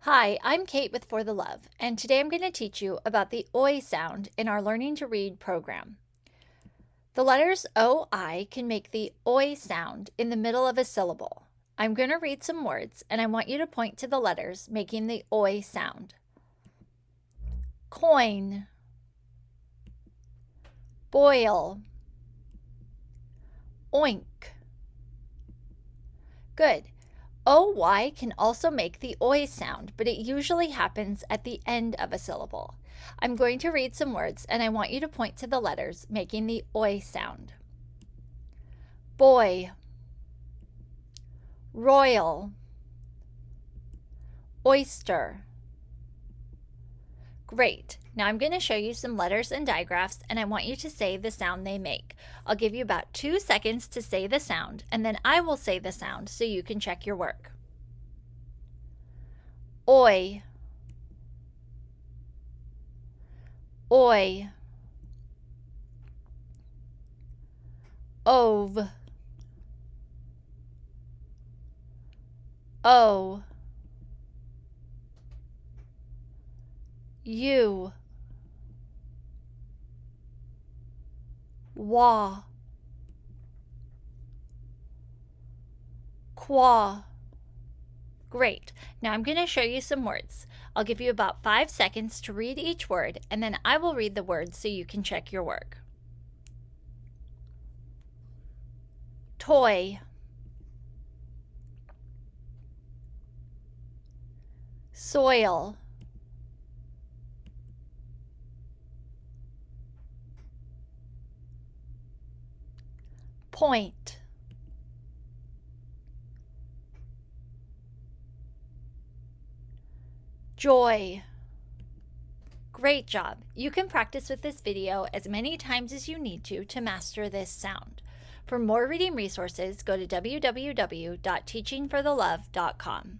Hi, I'm Kate with For the Love, and today I'm going to teach you about the OI sound in our Learning to Read program. The letters OI can make the OI sound in the middle of a syllable. I'm going to read some words, and I want you to point to the letters making the OI sound. Coin, boil, oink. Good. OY can also make the OI sound, but it usually happens at the end of a syllable. I'm going to read some words, and I want you to point to the letters making the OI sound. Boy, royal, oyster. Great. Now I'm going to show you some letters and digraphs, and I want you to say the sound they make. I'll give you about 2 seconds to say the sound, and then I will say the sound so you can check your work. Oi, oi, ove, o, you, wa, qua. Great. Now I'm going to show you some words. I'll give you about 5 seconds to read each word, and then I will read the words so you can check your work. Toy, soil, point, joy. Great job. You can practice with this video as many times as you need to master this sound. For more reading resources, go to www.teachingforthelove.com.